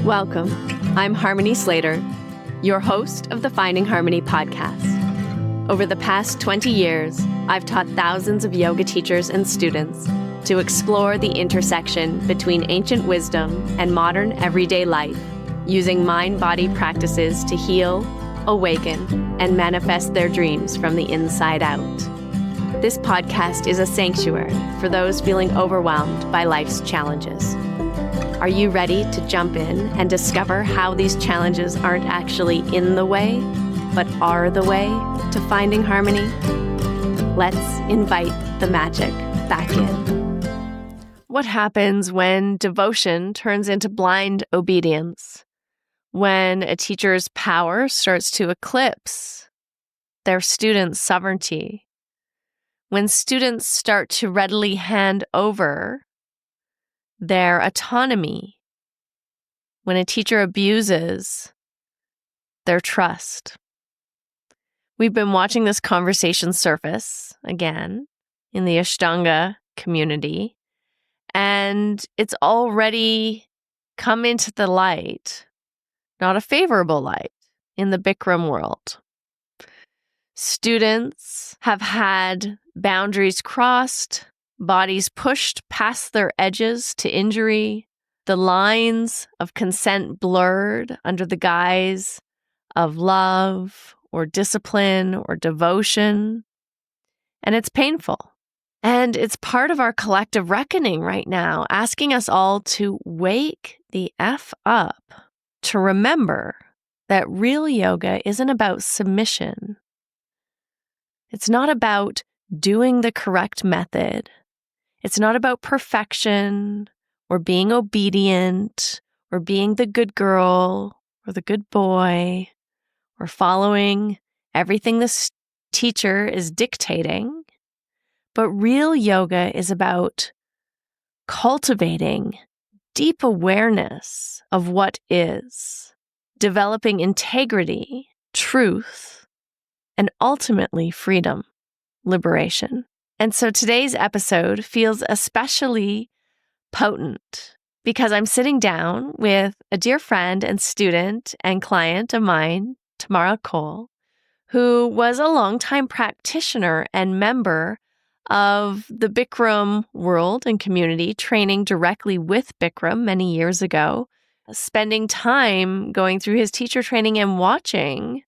Welcome. I'm Harmony Slater, your host of the Finding Harmony podcast. Over the past 20 years, I've taught thousands of yoga teachers and students to explore the intersection between ancient wisdom and modern everyday life, using mind-body practices to heal, awaken, and manifest their dreams from the inside out. This podcast is a sanctuary for those feeling overwhelmed by life's challenges. Are you ready to jump in and discover how these challenges aren't actually in the way, but are the way to finding harmony? Let's invite the magic back in. What happens when devotion turns into blind obedience? When a teacher's power starts to eclipse their students' sovereignty? When students start to readily hand over their autonomy? When a teacher abuses their trust? We've been watching this conversation surface again in the Ashtanga community, and it's already come into the light, not a favorable light, in the Bikram world. Students have had boundaries crossed, bodies pushed past their edges to injury, the lines of consent blurred under the guise of love or discipline or devotion. And it's painful. And it's part of our collective reckoning right now, asking us all to wake the F up, to remember that real yoga isn't about submission. It's not about doing the correct method. It's not about perfection or being obedient or being the good girl or the good boy or following everything this teacher is dictating. But real yoga is about cultivating deep awareness of what is, developing integrity, truth, and ultimately freedom, liberation. And so today's episode feels especially potent because I'm sitting down with a dear friend and student and client of mine, Tamara Cole, who was a longtime practitioner and member of the Bikram world and community, training directly with Bikram many years ago, spending time going through his teacher training and watching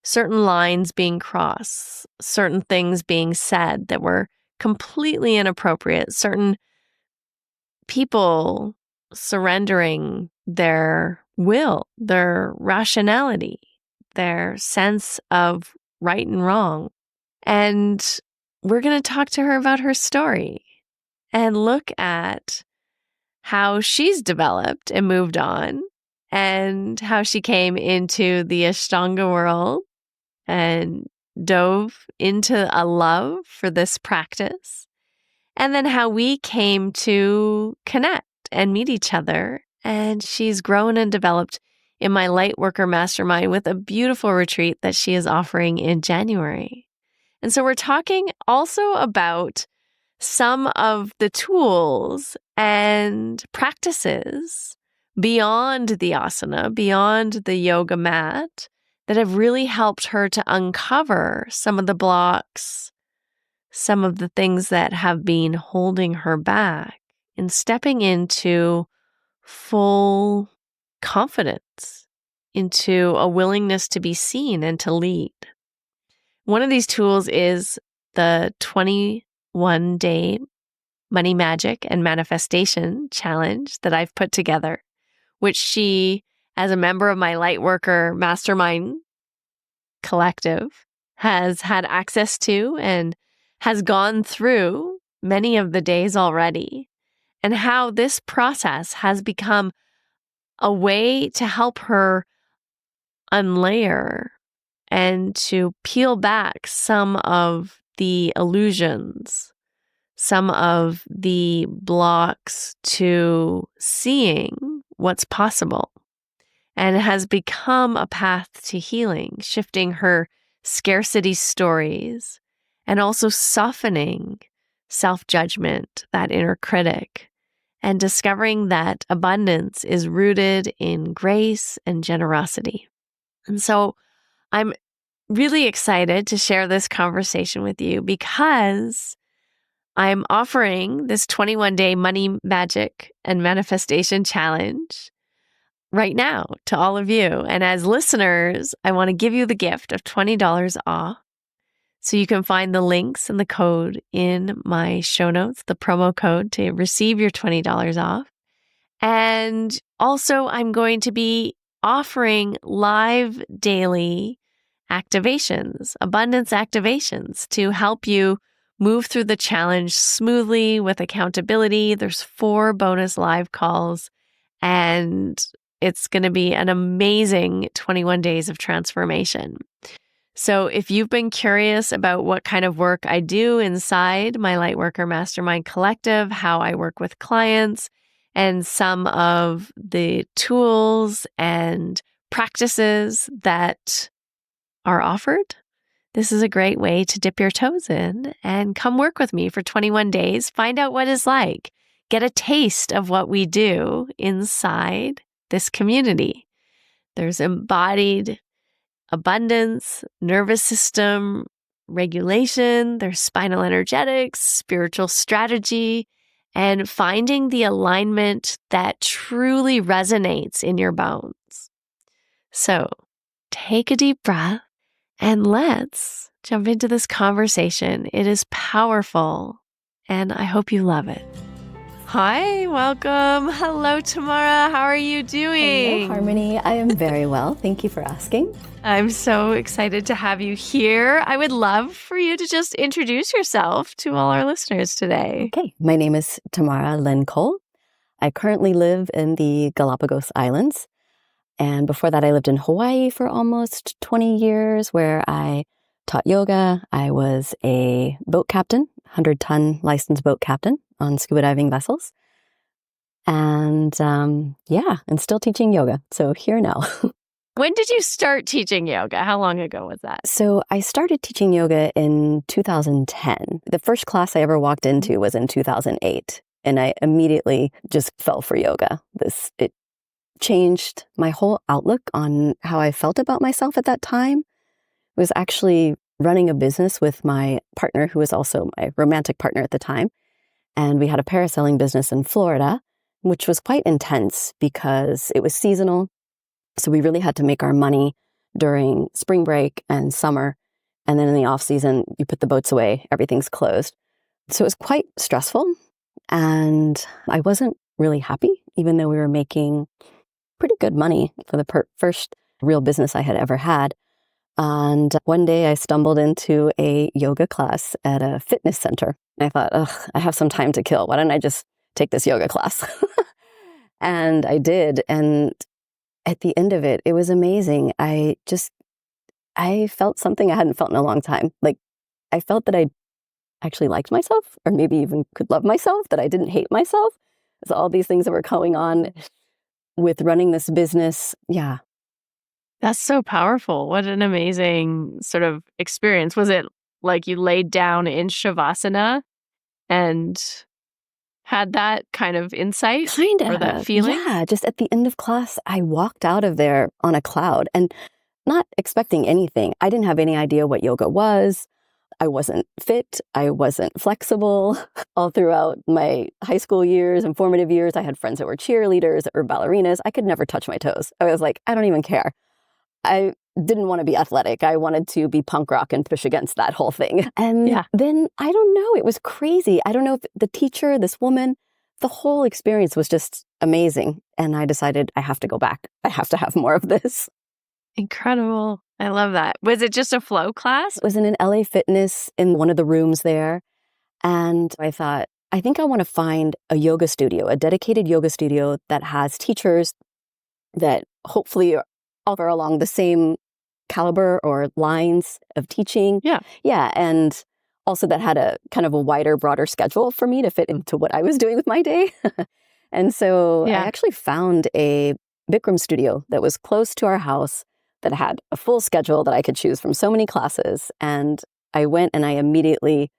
certain lines being crossed, certain things being said that were completely inappropriate, certain people surrendering their will, their rationality, their sense of right and wrong. And we're going to talk to her about her story and look at how she's developed and moved on and how she came into the Ashtanga world and dove into a love for this practice, and then how we came to connect and meet each other. And she's grown and developed in my Light Worker Mastermind with a beautiful retreat that she is offering in January. And so we're talking also about some of the tools and practices beyond the asana, beyond the yoga mat, that have really helped her to uncover some of the blocks, some of the things that have been holding her back in stepping into full confidence, into a willingness to be seen and to lead. One of these tools is the 21-day Money Magic and Manifestation Challenge that I've put together, which she, as a member of my Lightworker Mastermind collective, has had access to and has gone through many of the days already, and how this process has become a way to help her unlayer and to peel back some of the illusions, some of the blocks to seeing what's possible. And has become a path to healing, shifting her scarcity stories and also softening self-judgment, that inner critic, and discovering that abundance is rooted in grace and generosity. And so I'm really excited to share this conversation with you because I'm offering this 21-day money magic and manifestation challenge right now to all of you. And as listeners, I want to give you the gift of $20 off. So you can find the links and the code in my show notes, the promo code to receive your $20 off. And also, I'm going to be offering live daily activations, abundance activations to help you move through the challenge smoothly with accountability. There's 4 bonus live calls, and it's going to be an amazing 21 days of transformation. So if you've been curious about what kind of work I do inside my Lightworker Mastermind Collective, how I work with clients, and some of the tools and practices that are offered, this is a great way to dip your toes in and come work with me for 21 days. Find out what it's like. Get a taste of what we do inside this community. There's embodied abundance, nervous system regulation, there's spinal energetics, spiritual strategy, and finding the alignment that truly resonates in your bones. So take a deep breath and let's jump into this conversation. It is powerful, and I hope you love it. Hi, welcome. Hello, Tamara. How are you doing? Hello, Harmony. I am very well. Thank you for asking. I'm so excited to have you here. I would love for you to just introduce yourself to all our listeners today. Okay. My name is Tamara Cole. I currently live in the Galápagos Islands. And before that, I lived in Hawaii for almost 20 years, where I taught yoga. I was a boat captain, 100-ton licensed boat captain on scuba diving vessels. And and still teaching yoga. So here now. When did you start teaching yoga? How long ago was that? So I started teaching yoga in 2010. The first class I ever walked into was in 2008. And I immediately just fell for yoga. It changed my whole outlook on how I felt about myself at that time. I was actually running a business with my partner, who was also my romantic partner at the time. And we had a parasailing business in Florida, which was quite intense because it was seasonal. So we really had to make our money during spring break and summer. And then in the off season, you put the boats away, everything's closed. So it was quite stressful. And I wasn't really happy, even though we were making pretty good money for the first real business I had ever had. And one day I stumbled into a yoga class at a fitness center. And I thought, I have some time to kill. Why don't I just take this yoga class? And I did. And at the end of it, it was amazing. I felt something I hadn't felt in a long time. Like, I felt that I actually liked myself, or maybe even could love myself, that I didn't hate myself. So all these things that were going on with running this business. Yeah. That's so powerful. What an amazing sort of experience. Was it like you laid down in Shavasana and had that kind of insight? Kind of. Or that feeling? Yeah. Just at the end of class, I walked out of there on a cloud and not expecting anything. I didn't have any idea what yoga was. I wasn't fit. I wasn't flexible. All throughout my high school years and formative years, I had friends that were cheerleaders, that were ballerinas. I could never touch my toes. I was like, I don't even care. I didn't want to be athletic. I wanted to be punk rock and push against that whole thing. And then, I don't know, it was crazy. I don't know if the teacher, this woman, the whole experience was just amazing. And I decided I have to go back. I have to have more of this. Incredible. I love that. Was it just a flow class? It was in an LA Fitness in one of the rooms there. And I thought, I think I want to find a yoga studio, a dedicated yoga studio that has teachers that hopefully are along the same caliber or lines of teaching. Yeah. Yeah. And also that had a kind of a wider, broader schedule for me to fit into what I was doing with my day. And so I actually found a Bikram studio that was close to our house that had a full schedule that I could choose from so many classes. And I went and I immediately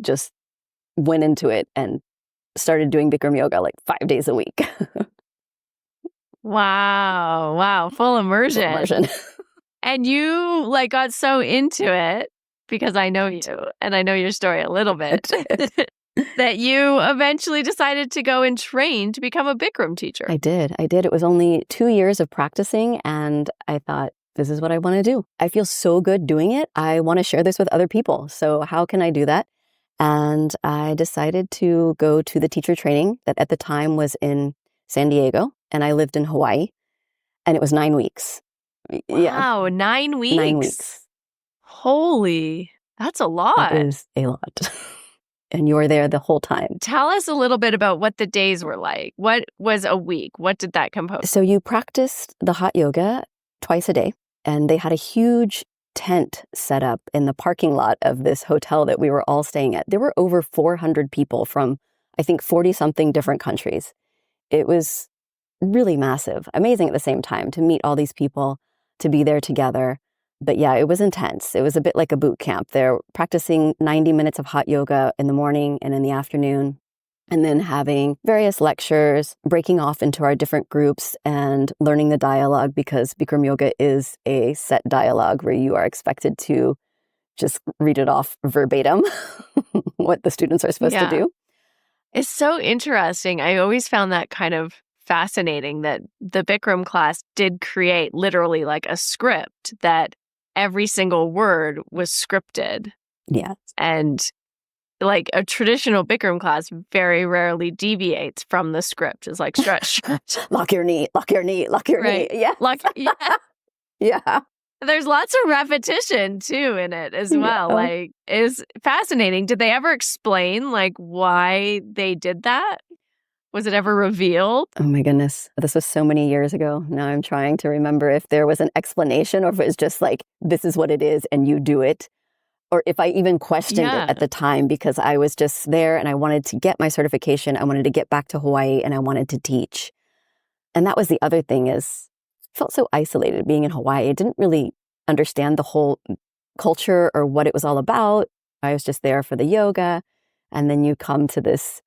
just went into it and started doing Bikram yoga like 5 days a week. Wow. Full immersion. Immersion. And you like got so into it because I know you and I know your story a little bit that you eventually decided to go and train to become a Bikram teacher. I did. It was only 2 years of practicing, and I thought, this is what I want to do. I feel so good doing it. I want to share this with other people. So how can I do that? And I decided to go to the teacher training that at the time was in San Diego, and I lived in Hawaii, and it was 9 weeks. Wow, 9 weeks? 9 weeks. Holy, that's a lot. It is a lot. And you were there the whole time. Tell us a little bit about what the days were like. What was a week? What did that compose? So you practiced the hot yoga twice a day, and they had a huge tent set up in the parking lot of this hotel that we were all staying at. There were over 400 people from, I think, 40-something different countries. It was really massive, amazing at the same time to meet all these people, to be there together. But yeah, it was intense. It was a bit like a boot camp. They're practicing 90 minutes of hot yoga in the morning and in the afternoon, and then having various lectures, breaking off into our different groups and learning the dialogue, because Bikram yoga is a set dialogue where you are expected to just read it off verbatim, what the students are supposed to do. It's so interesting. I always found that kind of fascinating that the Bikram class did create literally like a script that every single word was scripted. Yeah. And like a traditional Bikram class very rarely deviates from the script. It's like stretch. Lock your knee, lock your knee, lock your knee. Yeah. Yeah. There's lots of repetition too in it as well. Yeah. Like, it's fascinating. Did they ever explain like why they did that? Was it ever revealed? Oh my goodness. This was so many years ago. Now I'm trying to remember if there was an explanation or if it was just like, this is what it is and you do it. Or if I even questioned it at the time, because I was just there and I wanted to get my certification. I wanted to get back to Hawaii and I wanted to teach. And that was the other thing, is I felt so isolated being in Hawaii. I didn't really understand the whole culture or what it was all about. I was just there for the yoga. And then you come to this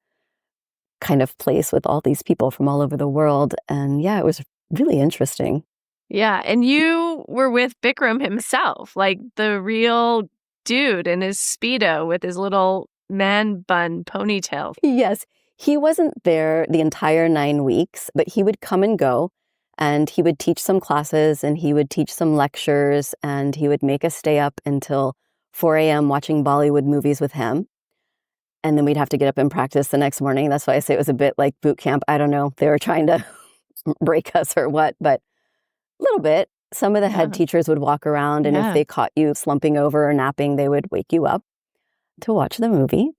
kind of place with all these people from all over the world. And yeah, it was really interesting. Yeah. And you were with Bikram himself, like the real dude in his Speedo with his little man bun ponytail. Yes. He wasn't there the entire 9 weeks, but he would come and go, and he would teach some classes and he would teach some lectures, and he would make us stay up until 4 a.m. watching Bollywood movies with him. And then we'd have to get up and practice the next morning. That's why I say it was a bit like boot camp. I don't know if they were trying to break us or what, but a little bit. Some of the head teachers would walk around, and if they caught you slumping over or napping, they would wake you up to watch the movie.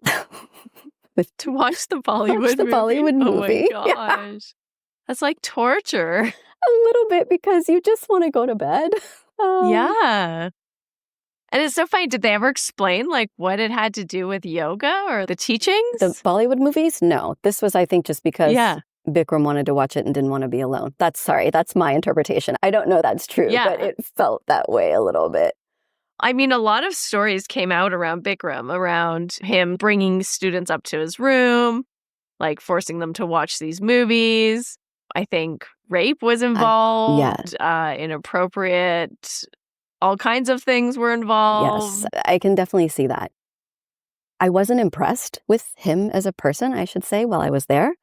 To watch the Bollywood movie. Oh my gosh. That's like torture. A little bit, because you just want to go to bed. Yeah. And it's so funny. Did they ever explain like what it had to do with yoga or the teachings? The Bollywood movies? No. This was, I think, just because Bikram wanted to watch it and didn't want to be alone. That's my interpretation. I don't know that's true, but it felt that way a little bit. I mean, a lot of stories came out around Bikram, around him bringing students up to his room, like forcing them to watch these movies. I think rape was involved, inappropriate, all kinds of things were involved. Yes, I can definitely see that. I wasn't impressed with him as a person, I should say, while I was there.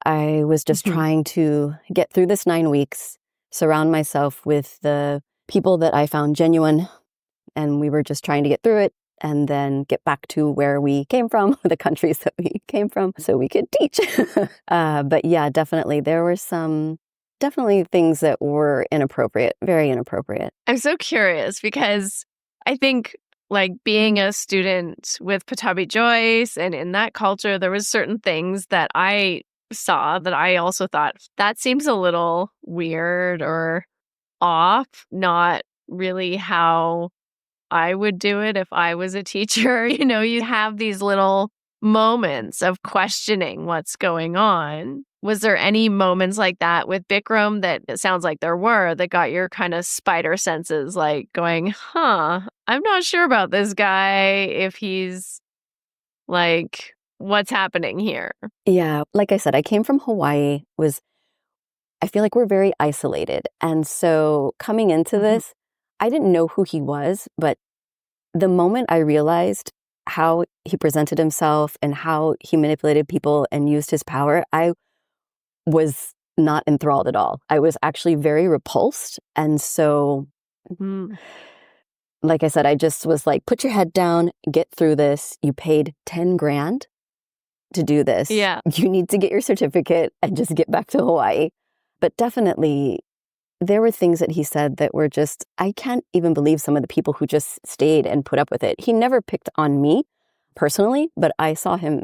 I was just trying to get through this 9 weeks, surround myself with the people that I found genuine, and we were just trying to get through it and then get back to where we came from, the countries that we came from, so we could teach. But yeah, definitely, there were some things that were inappropriate, very inappropriate. I'm so curious because I think like being a student with Pattabhi Jois and in that culture, there was certain things that I saw that I also thought that seems a little weird or off, not really how I would do it if I was a teacher. You know, you have these little moments of questioning what's going on. Was there any moments like that with Bikram that it sounds like there were that got your kind of spider senses like going, I'm not sure about this guy if he's like what's happening here? Yeah. Like I said, I came from Hawaii, I feel like we're very isolated. And so coming into this, I didn't know who he was, but the moment I realized how he presented himself and how he manipulated people and used his power, I was not enthralled at all. I was actually very repulsed. And so, like I said, I just was like, put your head down, get through this. You paid 10 grand to do this. Yeah. You need to get your certificate and just get back to Hawaii. But definitely, there were things that he said that were just, I can't even believe some of the people who just stayed and put up with it. He never picked on me personally, but I saw him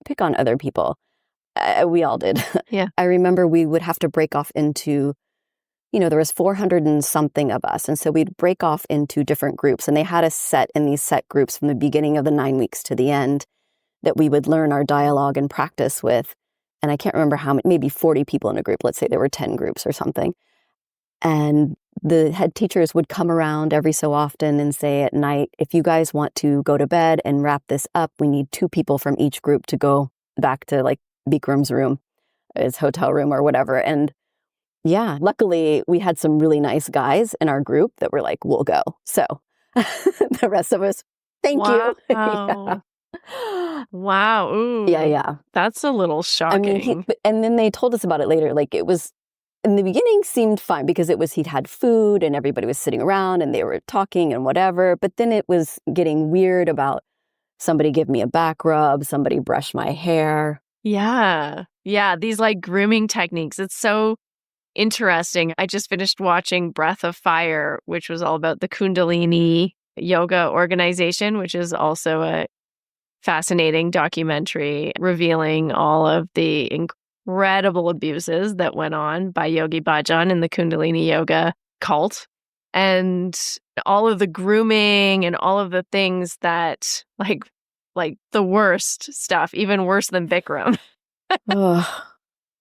pick on other people. We all did. Yeah. I remember we would have to break off into, there was 400 and something of us. And so we'd break off into different groups. And they had us set in these set groups from the beginning of the 9 weeks to the end that we would learn our dialogue and practice with. And I can't remember how many, maybe 40 people in a group. Let's say there were 10 groups or something. And the head teachers would come around every so often and say at night, if you guys want to go to bed and wrap this up, we need 2 people from each group to go back to like Bikram's room, his hotel room or whatever. And yeah, luckily we had some really nice guys in our group that were like, we'll go. So the rest of us, thank you. Yeah. Wow. Ooh. Yeah. That's a little shocking. I mean, and then they told us about it later. Like it was, in the beginning seemed fine because he'd had food and everybody was sitting around and they were talking and whatever. But then it was getting weird about somebody give me a back rub, somebody brush my hair. Yeah. These like grooming techniques. It's so interesting. I just finished watching Breath of Fire, which was all about the Kundalini yoga organization, which is also a fascinating documentary revealing all of the incredible abuses that went on by Yogi Bhajan in the Kundalini yoga cult. And all of the grooming and all of the things that like the worst stuff, even worse than Bikram.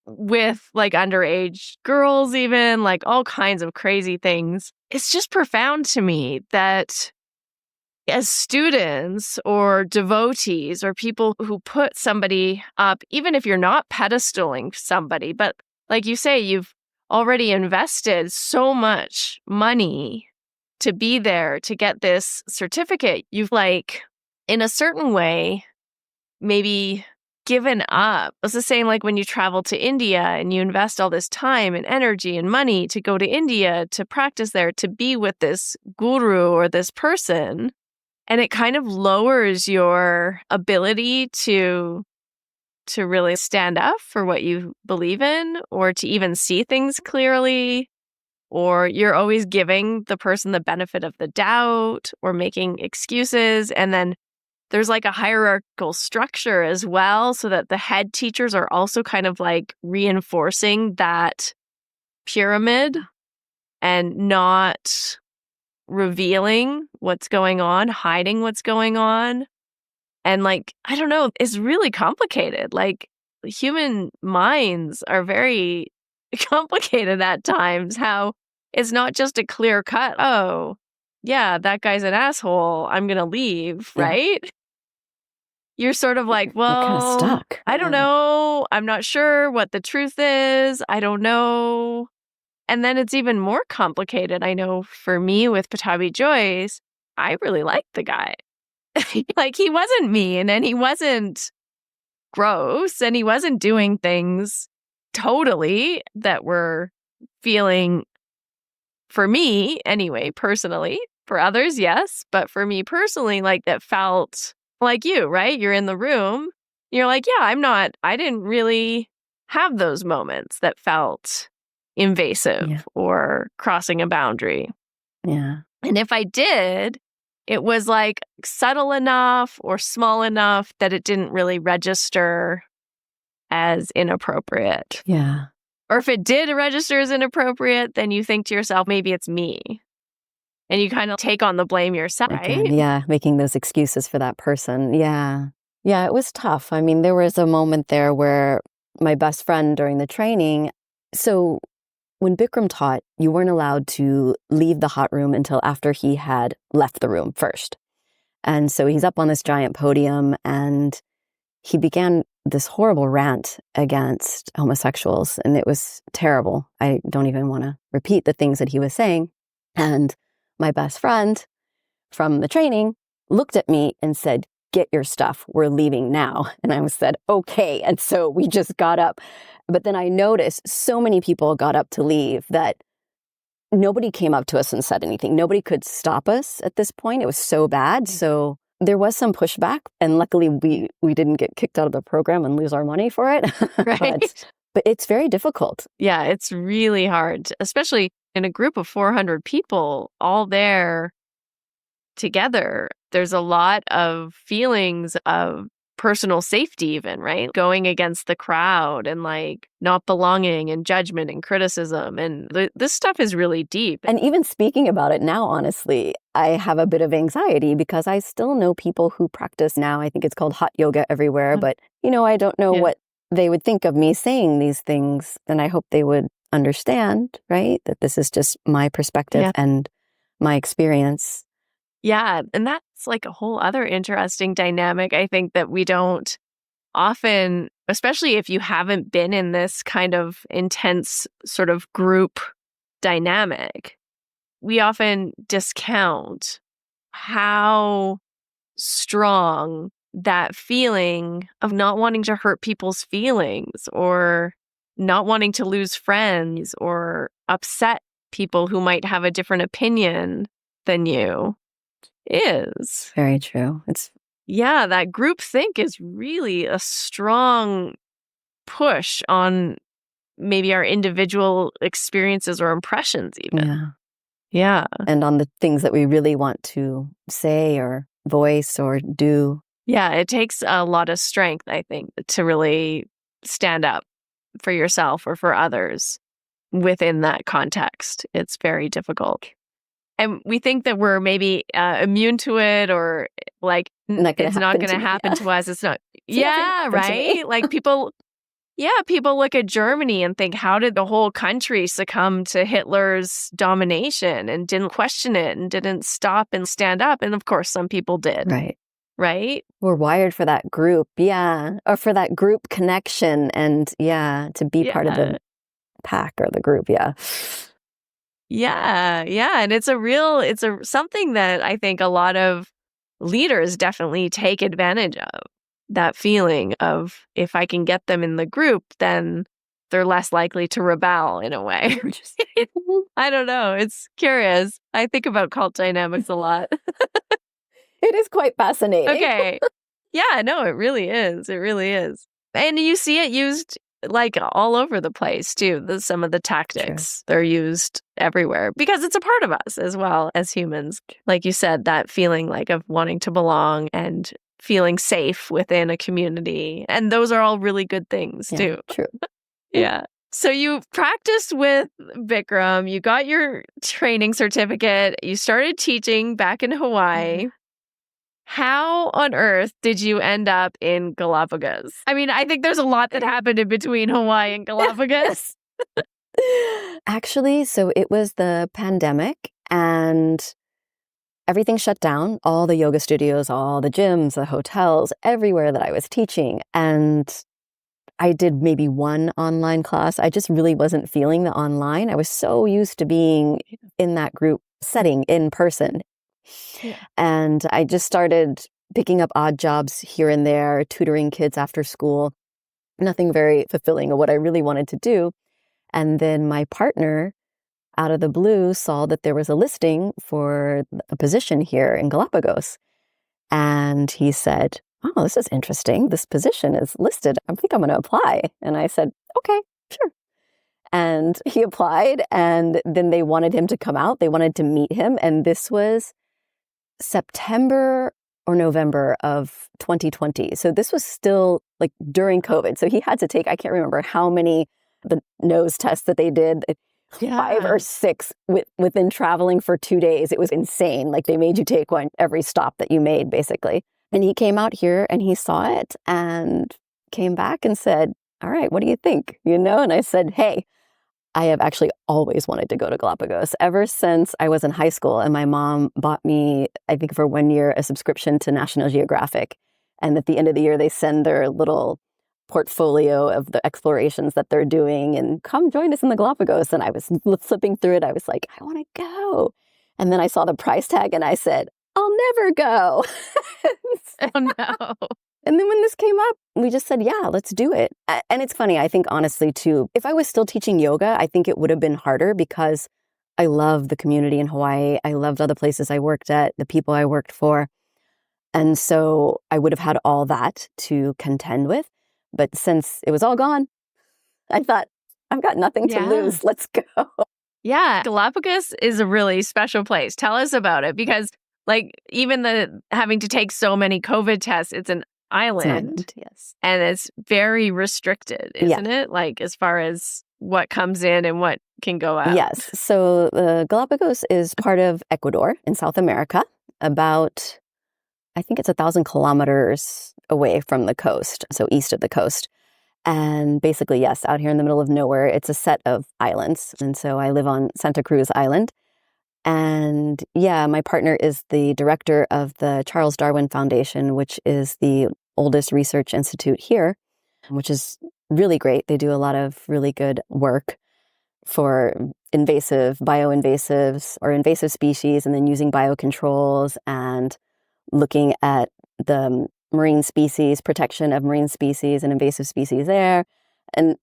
With like underage girls, even like all kinds of crazy things. It's just profound to me that as students or devotees or people who put somebody up, even if you're not pedestaling somebody, but like you say, you've already invested so much money to be there to get this certificate. You've like, in a certain way, maybe given up. It's the same like when you travel to India and you invest all this time and energy and money to go to India to practice there, to be with this guru or this person. And it kind of lowers your ability to really stand up for what you believe in or to even see things clearly. Or you're always giving the person the benefit of the doubt or making excuses. And then there's like a hierarchical structure as well, so that the head teachers are also kind of like reinforcing that pyramid and not revealing what's going on, hiding what's going on. And like, I don't know, it's really complicated. Like human minds are very complicated at times, how it's not just a clear cut, oh, yeah, that guy's an asshole, I'm going to leave, right? You're sort of like, well, kind of stuck. I don't know. I'm not sure what the truth is. I don't know. And then it's even more complicated. I know for me with Patabi Joyce, I really liked the guy. Like he wasn't mean and he wasn't gross and he wasn't doing things totally that were feeling, for me anyway, personally. For others, yes. But for me personally, like that felt like you, right? You're in the room. You're like, yeah, I didn't really have those moments that felt invasive or crossing a boundary. Yeah. And if I did, it was like subtle enough or small enough that it didn't really register as inappropriate. Yeah. Or if it did register as inappropriate, then you think to yourself, maybe it's me. And you kind of take on the blame yourself, right? Yeah, making those excuses for that person. Yeah, it was tough. I mean, there was a moment there where my best friend during the training, so when Bikram taught, you weren't allowed to leave the hot room until after he had left the room first. And so he's up on this giant podium and he began this horrible rant against homosexuals, and it was terrible. I don't even want to repeat the things that he was saying. And my best friend from the training looked at me and said, "Get your stuff. We're leaving now." And I said, "Okay." And so we just got up. But then I noticed so many people got up to leave that nobody came up to us and said anything. Nobody could stop us at this point. It was so bad. So there was some pushback. And luckily, we didn't get kicked out of the program and lose our money for it. Right. But it's very difficult. Yeah, it's really hard, especially in a group of 400 people all there together. There's a lot of feelings of personal safety even, right? Going against the crowd and like not belonging and judgment and criticism. And this stuff is really deep. And even speaking about it now, honestly, I have a bit of anxiety because I still know people who practice now. I think it's called hot yoga everywhere. But, I don't know what they would think of me saying these things. And I hope they would understand, right? That this is just my perspective and my experience. Yeah. And that's like a whole other interesting dynamic, I think, that we don't often, especially if you haven't been in this kind of intense sort of group dynamic, we often discount how strong that feeling of not wanting to hurt people's feelings or not wanting to lose friends or upset people who might have a different opinion than you is. Very true. That groupthink is really a strong push on maybe our individual experiences or impressions even. Yeah. And on the things that we really want to say or voice or do. Yeah, it takes a lot of strength, I think, to really stand up for yourself or for others within that context. It's very difficult. And we think that we're maybe immune to it or like it's not going to happen to us. It's not. Right? Like people look at Germany and think, how did the whole country succumb to Hitler's domination and didn't question it and didn't stop and stand up? And of course, some people did. Right? We're wired for that group. Or for that group connection and to be part of the pack or the group. And it's something that I think a lot of leaders definitely take advantage of. That feeling of if I can get them in the group, then they're less likely to rebel in a way. I don't know. It's curious. I think about cult dynamics a lot. It is quite fascinating. Okay. Yeah, no, it really is. It really is. And you see it used like all over the place too. Some of the tactics, they're used everywhere because it's a part of us as well as humans. Like you said, that feeling like of wanting to belong and feeling safe within a community. And those are all really good things too. True. So you practiced with Bikram, you got your training certificate, you started teaching back in Hawaii. How on earth did you end up in Galapagos? I mean, I think there's a lot that happened in between Hawaii and Galapagos. Actually, so it was the pandemic and everything shut down. All the yoga studios, all the gyms, the hotels, everywhere that I was teaching. And I did maybe one online class. I just really wasn't feeling the online. I was so used to being in that group setting in person. And I just started picking up odd jobs here and there, tutoring kids after school. Nothing very fulfilling of what I really wanted to do. And then my partner, out of the blue, saw that there was a listing for a position here in Galapagos. And he said, "Oh, this is interesting. This position is listed. I think I'm going to apply." And I said, "Okay, sure." And he applied, and then they wanted him to come out. They wanted to meet him. And this was September or November of 2020. So this was still like during COVID. So he had to take, I can't remember how many the nose tests that they did, 5 or 6 within traveling for 2 days. It was insane. Like they made you take one every stop that you made, basically. And he came out here and he saw it and came back and said, "All right, what do you think?" And I said, "Hey, I have actually always wanted to go to Galapagos ever since I was in high school. And my mom bought me, I think for 1 year, a subscription to National Geographic. And at the end of the year, they send their little portfolio of the explorations that they're doing and come join us in the Galapagos. And I was flipping through it. I was like, I want to go. And then I saw the price tag and I said, I'll never go. Oh, no. And then when this came up, we just said, yeah, let's do it. And it's funny, I think, honestly, too, if I was still teaching yoga, I think it would have been harder because I love the community in Hawaii. I loved other places I worked at, the people I worked for. And so I would have had all that to contend with. But since it was all gone, I thought, I've got nothing to lose. Let's go. Yeah. Galapagos is a really special place. Tell us about it because even having to take so many COVID tests, it's an island. Yes. And it's very restricted, isn't it? As far as what comes in and what can go out. Yes. So the Galapagos is part of Ecuador in South America, about, I think it's 1,000 kilometers away from the coast, so east of the coast. And basically, yes, out here in the middle of nowhere, it's a set of islands. And so I live on Santa Cruz Island. And yeah, my partner is the director of the Charles Darwin Foundation, which is the oldest research institute here, which is really great. They do a lot of really good work for bioinvasives or invasive species, and then using biocontrols and looking at the marine species, protection of marine species and invasive species there, and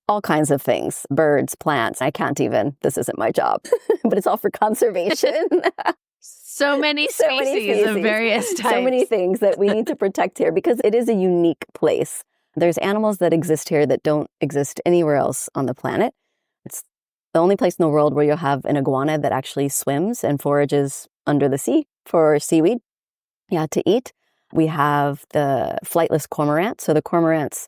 all kinds of things, birds, plants. This isn't my job, but it's all for conservation. So many species of various types. So many things that we need to protect here because it is a unique place. There's animals that exist here that don't exist anywhere else on the planet. It's the only place in the world where you'll have an iguana that actually swims and forages under the sea for seaweed, to eat. We have the flightless cormorant. So the cormorants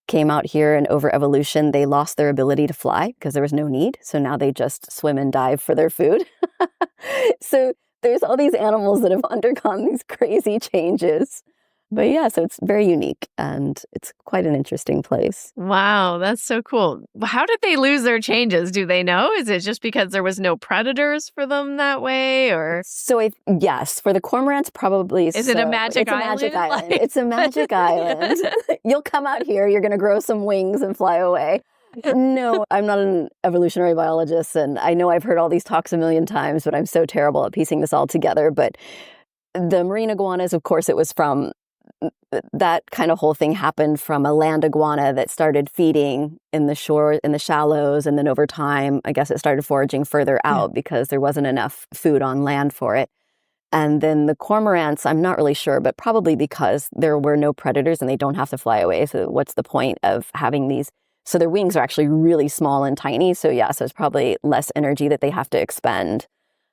came out here, and over evolution, they lost their ability to fly because there was no need. So now they just swim and dive for their food. So there's all these animals that have undergone these crazy changes. But yeah, so it's very unique and it's quite an interesting place. Wow, that's so cool. How did they lose their changes? Do they know? Is it just because there was no predators for them that way, or? So yes, for the cormorants, probably. Is it a magic island? It's a magic island. It's a magic island. You'll come out here, you're going to grow some wings and fly away. No, I'm not an evolutionary biologist, and I know I've heard all these talks a million times, but I'm so terrible at piecing this all together. But the marine iguanas, of course, it was from that kind of whole thing happened from a land iguana that started feeding in the shore, in the shallows. And then over time, I guess it started foraging further out because there wasn't enough food on land for it. And then the cormorants, I'm not really sure, but probably because there were no predators and they don't have to fly away. So what's the point of having these? So their wings are actually really small and tiny. So so it's probably less energy that they have to expend.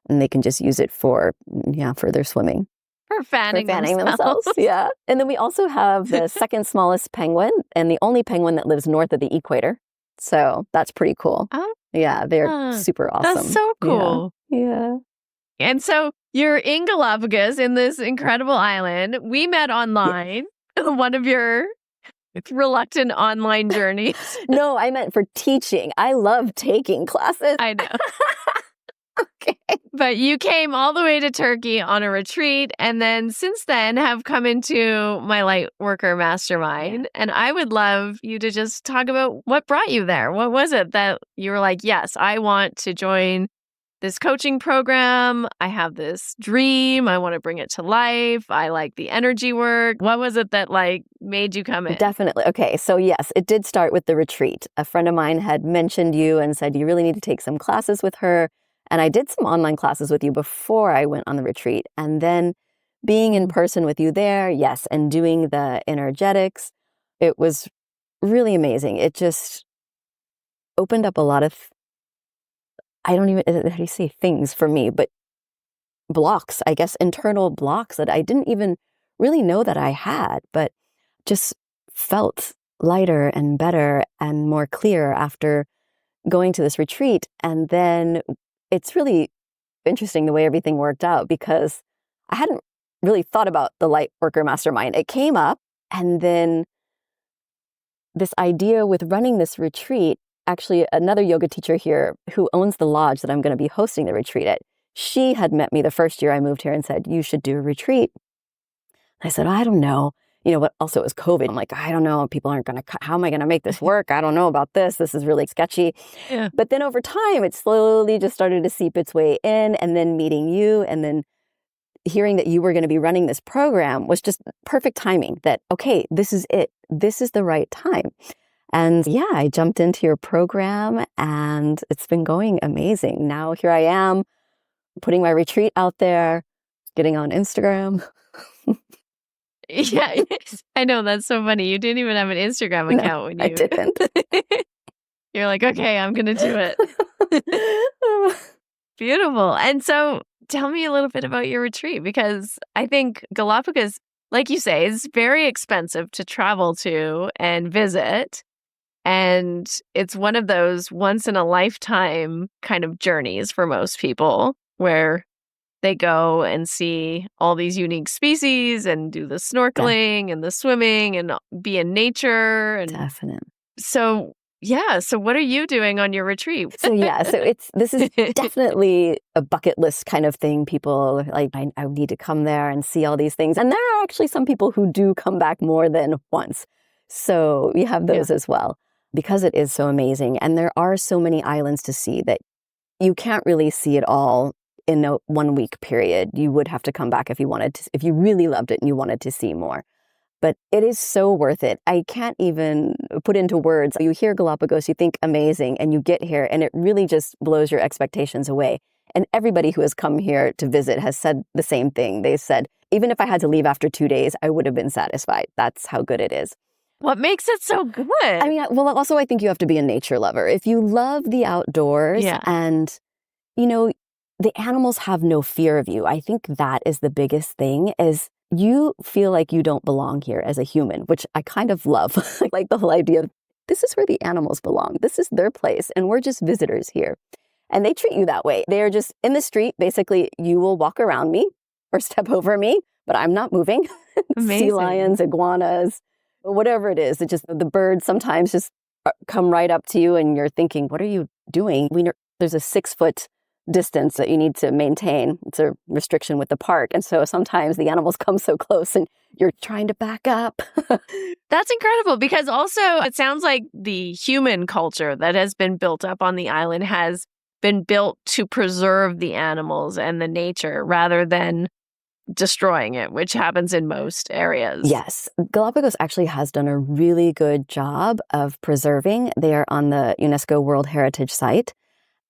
And they can just use it for their swimming. For fanning themselves. Yeah. And then we also have the second smallest penguin and the only penguin that lives north of the equator. So that's pretty cool. Oh. Yeah, they're super awesome. That's so cool. Yeah. And so you're in Galapagos in this incredible island. We met online, one of your reluctant online journeys. No, I meant for teaching. I love taking classes. I know. Okay. But you came all the way to Turkey on a retreat, and then since then have come into my Light Worker Mastermind. And I would love you to just talk about what brought you there. What was it that you were like, yes, I want to join this coaching program. I have this dream. I want to bring it to life. I like the energy work. What was it that made you come in? Definitely. Okay. So yes, it did start with the retreat. A friend of mine had mentioned you and said, you really need to take some classes with her. And I did some online classes with you before I went on the retreat. And then being in person with you there, yes, and doing the energetics, it was really amazing. It just opened up a lot of, I don't even, how do you say things for me, but blocks, I guess, internal blocks that I didn't even really know that I had, but just felt lighter and better and more clear after going to this retreat. And then it's really interesting the way everything worked out because I hadn't really thought about the Light Worker Mastermind. It came up, and then this idea with running this retreat, actually another yoga teacher here who owns the lodge that I'm going to be hosting the retreat at, she had met me the first year I moved here and said, you should do a retreat. I said, I don't know. But also it was COVID. I'm like, I don't know. People aren't going to, how am I going to make this work? I don't know about this. This is really sketchy. Yeah. But then over time, it slowly just started to seep its way in. And then meeting you and then hearing that you were going to be running this program was just perfect timing that, okay, this is it. This is the right time. And yeah, I jumped into your program and it's been going amazing. Now here I am putting my retreat out there, getting on Instagram. Yeah, I know. That's so funny. You didn't even have an Instagram account when you... I didn't. You're like, okay, I'm going to do it. Beautiful. And so tell me a little bit about your retreat, because I think Galapagos, like you say, is very expensive to travel to and visit. And it's one of those once in a lifetime kind of journeys for most people where they go and see all these unique species and do the snorkeling and the swimming and be in nature. And Definitely. So, yeah. So what are you doing on your retreat? So this is definitely a bucket list kind of thing. People like, I need to come there and see all these things. And there are actually some people who do come back more than once. So we have those as well, because it is so amazing. And there are so many islands to see that you can't really see it all in a 1 week period. You would have to come back if you really loved it and you wanted to see more. But it is so worth it. I can't even put into words. You hear Galapagos, you think amazing, and you get here and it really just blows your expectations away. And everybody who has come here to visit has said the same thing. They said, even if I had to leave after 2 days, I would have been satisfied. That's how good it is. What makes it so good? I mean, well, also I think you have to be a nature lover. If you love the outdoors and, the animals have no fear of you. I think that is the biggest thing, is you feel like you don't belong here as a human, which I kind of love. Like the whole idea of this is where the animals belong. This is their place and we're just visitors here. And they treat you that way. They're just in the street. Basically, you will walk around me or step over me, but I'm not moving. Sea lions, iguanas, whatever it is. It just, the birds sometimes just come right up to you and you're thinking, what are you doing? There's a 6-foot distance that you need to maintain. It's a restriction with the park. And so sometimes the animals come so close and you're trying to back up. That's incredible, because also it sounds like the human culture that has been built up on the island has been built to preserve the animals and the nature rather than destroying it, which happens in most areas. Yes. Galapagos actually has done a really good job of preserving. They are on the UNESCO World Heritage Site.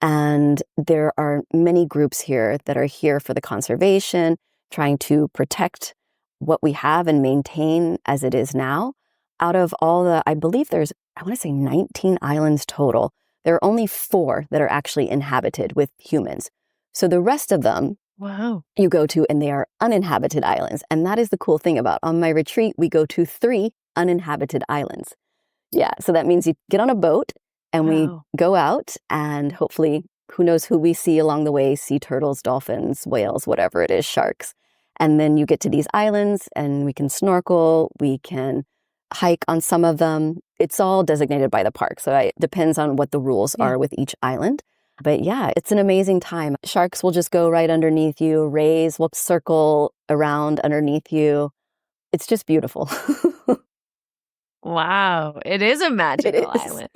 And there are many groups here that are here for the conservation, trying to protect what we have and maintain as it is now. Out of all I believe there's, I want to say 19 islands total. There are only 4 that are actually inhabited with humans. So the rest of them, you go to and they are uninhabited islands. And that is the cool thing about on my retreat, we go to 3 uninhabited islands. Yeah. So that means you get on a boat and we go out and hopefully, who knows who we see along the way, sea turtles, dolphins, whales, whatever it is, sharks. And then you get to these islands and we can snorkel, we can hike on some of them. It's all designated by the park. So it depends on what the rules are with each island. But yeah, it's an amazing time. Sharks will just go right underneath you. Rays will circle around underneath you. It's just beautiful. Wow. It is a magical island.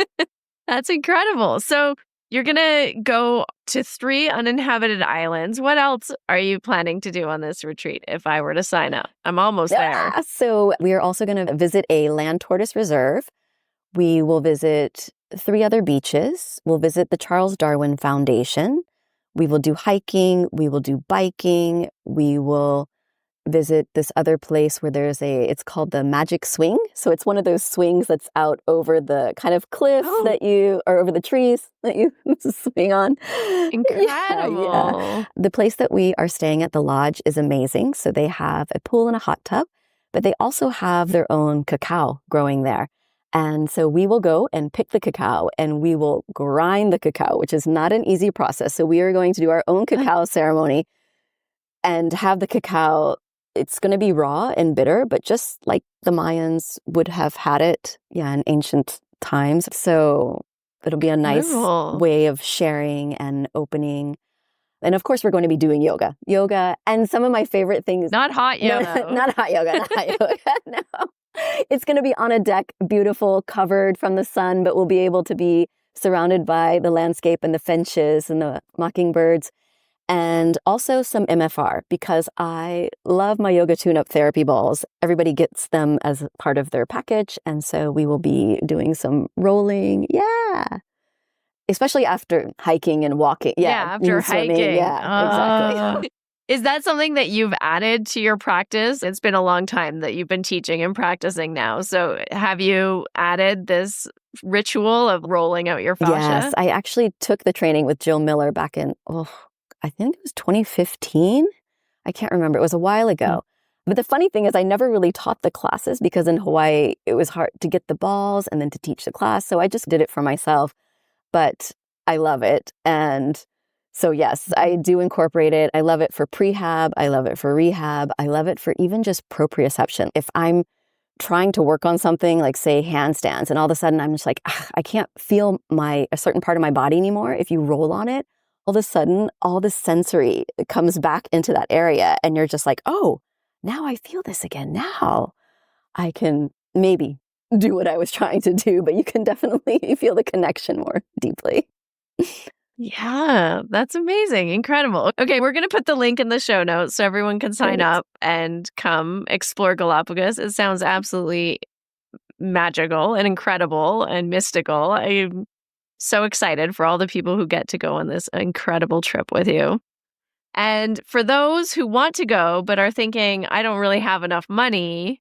That's incredible. So you're going to go to 3 uninhabited islands. What else are you planning to do on this retreat if I were to sign up? I'm almost there. So we are also going to visit a land tortoise reserve. We will visit 3 other beaches. We'll visit the Charles Darwin Foundation. We will do hiking. We will do biking. We will visit this other place where it's called the Magic Swing. So it's one of those swings that's out over the kind of cliff or over the trees that you swing on. Incredible. Yeah. The place that we are staying at, the lodge, is amazing. So they have a pool and a hot tub, but they also have their own cacao growing there. And so we will go and pick the cacao and we will grind the cacao, which is not an easy process. So we are going to do our own cacao ceremony and have the cacao. It's going to be raw and bitter, but just like the Mayans would have had it, in ancient times. So it'll be a nice way of sharing and opening And of course, we're going to be doing yoga. And some of my favorite things. Not hot yoga. Not hot yoga. No. It's going to be on a deck, beautiful, covered from the sun, but we'll be able to be surrounded by the landscape and the finches and the mockingbirds. And also some MFR, because I love my yoga tune-up therapy balls. Everybody gets them as part of their package. And so we will be doing some rolling. Yeah. Especially after hiking and walking. Yeah, after swimming. hiking. Yeah, exactly. Is that something that you've added to your practice? It's been a long time that you've been teaching and practicing now. So have you added this ritual of rolling out your fascia? Yes, I actually took the training with Jill Miller back in, I think it was 2015. I can't remember. It was a while ago. But the funny thing is I never really taught the classes because in Hawaii, it was hard to get the balls and then to teach the class. So I just did it for myself. But I love it. And so yes, I do incorporate it. I love it for prehab. I love it for rehab. I love it for even just proprioception. If I'm trying to work on something like, say, handstands, and all of a sudden I'm just like, I can't feel a certain part of my body anymore. If you roll on it, all of a sudden, all the sensory comes back into that area. And you're just like, oh, now I feel this again. Now I can maybe do what I was trying to do, but you can definitely feel the connection more deeply. Yeah, that's amazing. Incredible. Okay, we're going to put the link in the show notes so everyone can sign up and come explore Galapagos. It sounds absolutely magical and incredible and mystical. I'm so excited for all the people who get to go on this incredible trip with you. And for those who want to go but are thinking, I don't really have enough money,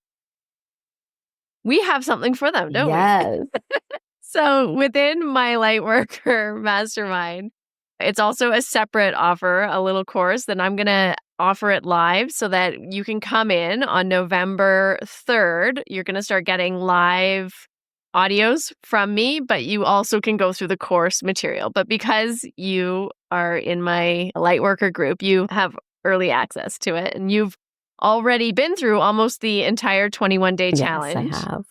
we have something for them, don't we? Yes. So within my Lightworker Mastermind, it's also a separate offer, a little course that I'm going to offer it live so that you can come in on November 3rd. You're going to start getting live audios from me, but you also can go through the course material. But because you are in my Lightworker group, you have early access to it. And you've already been through almost the entire 21-day challenge. Yes, I have.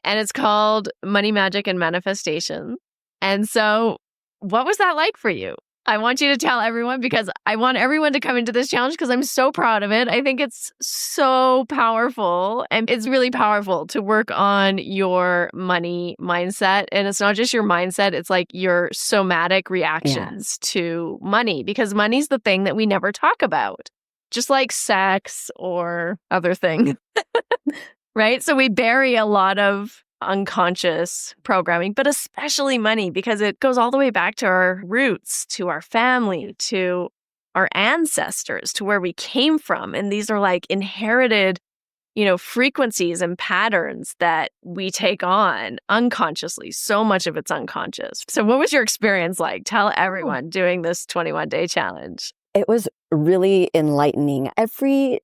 And it's called Money, Magic, and Manifestation. And so what was that like for you? I want you to tell everyone because I want everyone to come into this challenge because I'm so proud of it. I think it's so powerful, and it's really powerful to work on your money mindset. And it's not just your mindset, it's like your somatic reactions to money, because money's the thing that we never talk about, just like sex or other things. Right? So we bury a lot of unconscious programming, but especially money, because it goes all the way back to our roots, to our family, to our ancestors, to where we came from. And these are like inherited, frequencies and patterns that we take on unconsciously. So much of it's unconscious. So what was your experience like? Tell everyone doing this 21-day challenge. It was really enlightening. Every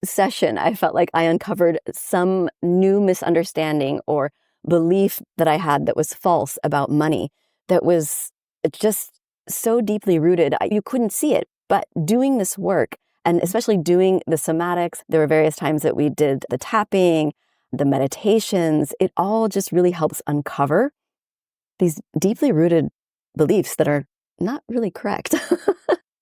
session, I felt like I uncovered some new misunderstanding or belief that I had that was false about money, that was just so deeply rooted. You couldn't see it. But doing this work, and especially doing the somatics, there were various times that we did the tapping, the meditations, it all just really helps uncover these deeply rooted beliefs that are not really correct.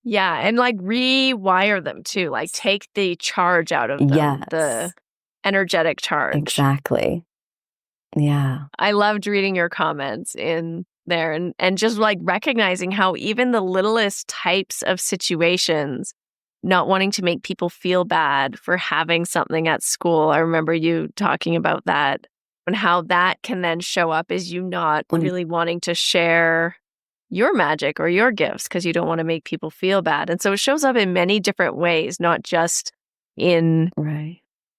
Yeah, and like rewire them too, like take the charge out of them, the energetic charge. Exactly. Yeah. I loved reading your comments in there and just like recognizing how even the littlest types of situations, not wanting to make people feel bad for having something at school. I remember you talking about that and how that can then show up as you not really wanting to share your magic or your gifts because you don't want to make people feel bad. And so it shows up in many different ways, not just in,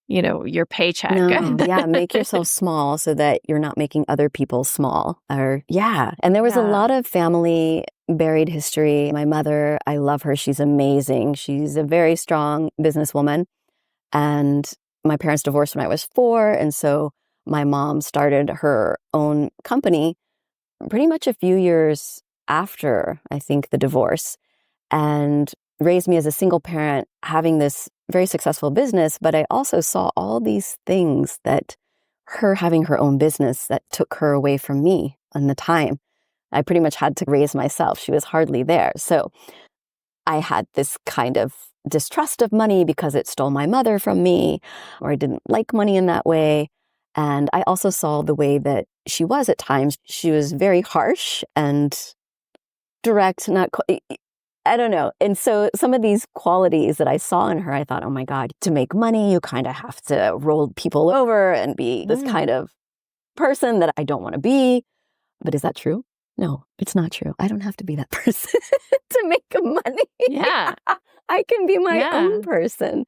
your paycheck. No, make yourself small so that you're not making other people small. And there was a lot of family buried history. My mother, I love her. She's amazing. She's a very strong businesswoman. And my parents divorced when I was 4. And so my mom started her own company pretty much a few years after, I think, the divorce, and raised me as a single parent, having this very successful business. But I also saw all these things that her having her own business that took her away from me in the time. I pretty much had to raise myself. She was hardly there. So I had this kind of distrust of money because it stole my mother from me, or I didn't like money in that way. And I also saw the way that she was at times. She was very harsh and direct, I don't know. And so some of these qualities that I saw in her, I thought, oh my God, to make money, you kind of have to roll people over and be this kind of person that I don't want to be. But is that true? No, it's not true. I don't have to be that person to make money. Yeah. I can be my own person,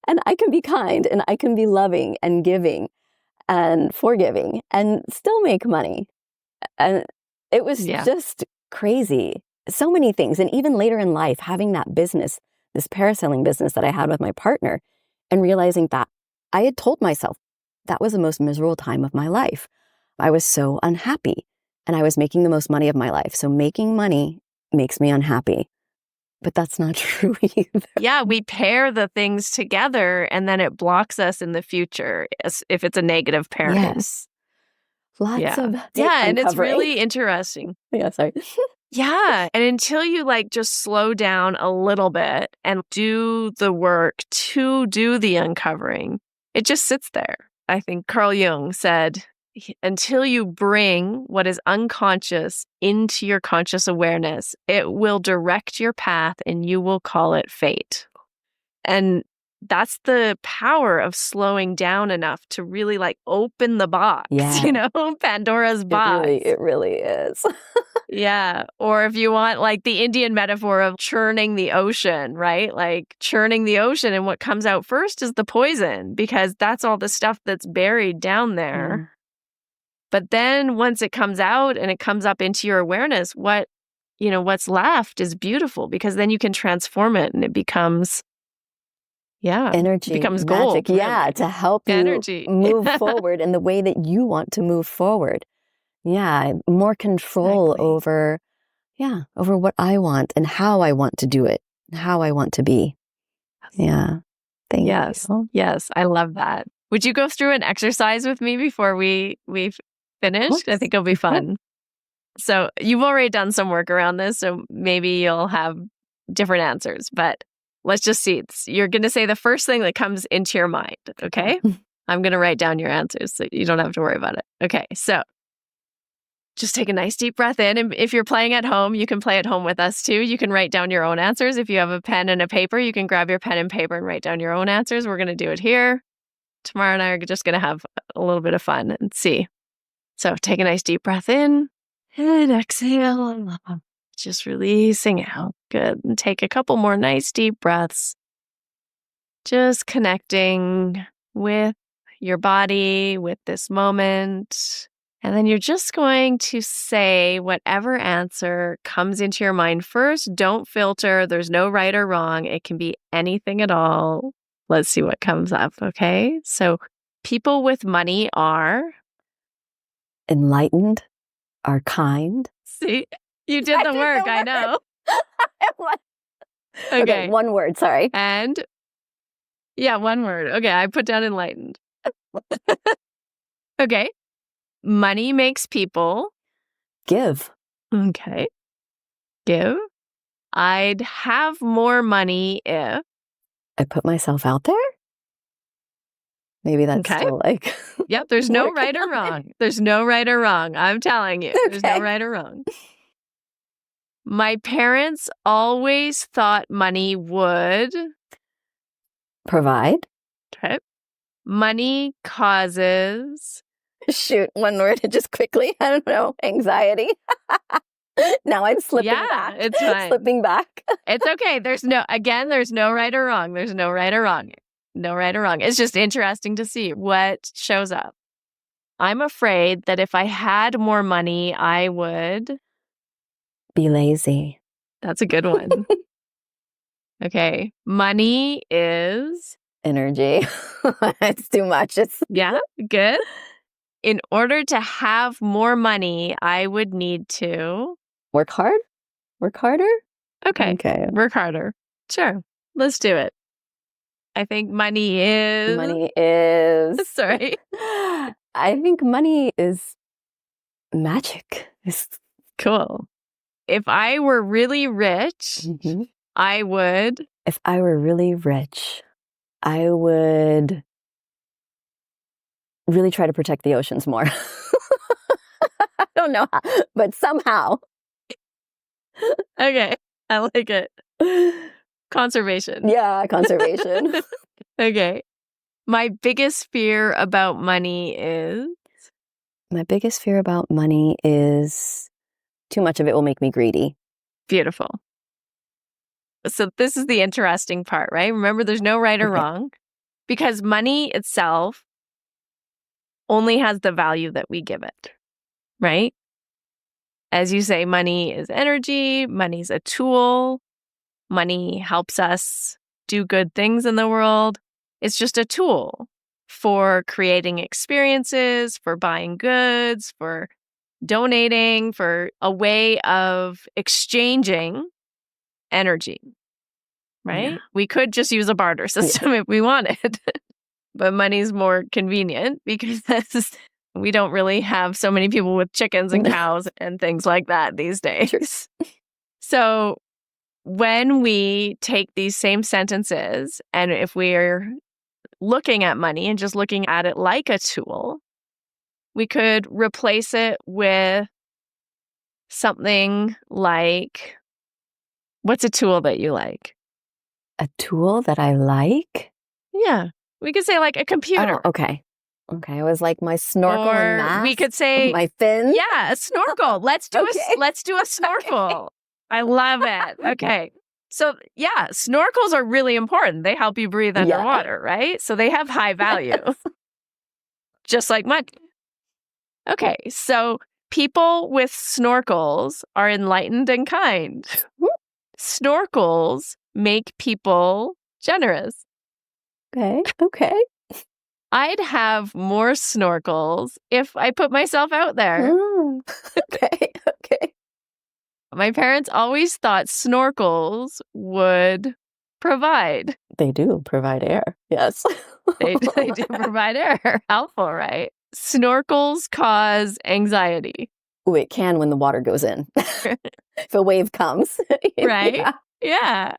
and I can be kind, and I can be loving and giving and forgiving and still make money. And it was just crazy. So many things. And even later in life, having that business, this parasailing business that I had with my partner, and realizing that I had told myself that was the most miserable time of my life. I was so unhappy, and I was making the most money of my life. So making money makes me unhappy. But that's not true either. Yeah, we pair the things together, and then it blocks us in the future if it's a negative pairing. Yes. Lots of and it's really interesting. Yeah, sorry. Yeah. And until you just slow down a little bit and do the work to do the uncovering, it just sits there. I think Carl Jung said, until you bring what is unconscious into your conscious awareness, it will direct your path and you will call it fate. And that's the power of slowing down enough to really open the box, Pandora's box. It really is. Yeah. Or if you want the Indian metaphor of churning the ocean, right? Churning the ocean, and what comes out first is the poison, because that's all the stuff that's buried down there. But then once it comes out and it comes up into your awareness, what's left is beautiful, because then you can transform it and it becomes energy, it becomes gold. Magic, really. To help you move forward in the way that you want to move forward. Yeah, more control over what I want and how I want to do it, how I want to be. Yeah. Thank you. Yes, I love that. Would you go through an exercise with me before we've finished? I think it'll be fun. So you've already done some work around this, so maybe you'll have different answers, but let's just see. You're going to say the first thing that comes into your mind, okay? I'm going to write down your answers so you don't have to worry about it. Okay, so just take a nice deep breath in. And if you're playing at home, you can play at home with us too. You can write down your own answers. If you have a pen and a paper, you can grab your pen and paper and write down your own answers. We're going to do it here. Tamara and I are just going to have a little bit of fun and see. So take a nice deep breath in and exhale. Just releasing out. Good. And take a couple more nice deep breaths. Just connecting with your body, with this moment. And then you're just going to say whatever answer comes into your mind first. Don't filter. There's no right or wrong. It can be anything at all. Let's see what comes up, okay? So people with money are enlightened, are kind. See, you did the work, I know. Okay, one word, sorry. And one word. Okay, I put down enlightened. Okay. Money makes people give. Okay. Give. I'd have more money if I put myself out there. Maybe that's still Yep, there's no right or wrong. There's no right or wrong. I'm telling you, there's no right or wrong. My parents always thought money would provide. Okay. Money causes. Shoot, one word, just quickly. I don't know. Anxiety. Now I'm slipping back. It's fine. Slipping back. It's okay. There's no right or wrong. There's no right or wrong. No right or wrong. It's just interesting to see what shows up. I'm afraid that if I had more money, I would be lazy. That's a good one. Okay. Money is energy. It's too much. Good. In order to have more money, I would need to work hard? Work harder? Okay. Work harder. Sure. Let's do it. I think money is... Sorry. I think money is magic. Cool. If I were really rich, I would. If I were really rich, I would really try to protect the oceans more. I don't know how, but somehow. Okay, I like it. Conservation. Yeah, conservation. Okay. My biggest fear about money is? My biggest fear about money is too much of it will make me greedy. Beautiful. So this is the interesting part, right? Remember, there's no right or wrong, because money itself only has the value that we give it, right? As you say, money is energy, money's a tool, money helps us do good things in the world. It's just a tool for creating experiences, for buying goods, for donating, for a way of exchanging energy, right? Yeah. We could just use a barter system if we wanted, but money's more convenient because we don't really have so many people with chickens and cows and things like that these days. True. So when we take these same sentences, and if we're looking at money and just looking at it like a tool, we could replace it with something like, what's a tool that you like? A tool that I like? Yeah. We could say like a computer. Oh, okay. Okay. It was like my snorkel and mask. We could say my fins. Yeah, a snorkel. Let's do a snorkel. Okay. I love it. Okay. So yeah, snorkels are really important. They help you breathe underwater, right? So they have high value. Yes. Just like money. Okay. So people with snorkels are enlightened and kind. Snorkels make people generous. Okay. I'd have more snorkels if I put myself out there. Okay. My parents always thought snorkels would provide. They do provide air. Yes. They do provide air. Helpful, right? Snorkels cause anxiety. Oh, it can when the water goes in. If a wave comes. Right? Yeah.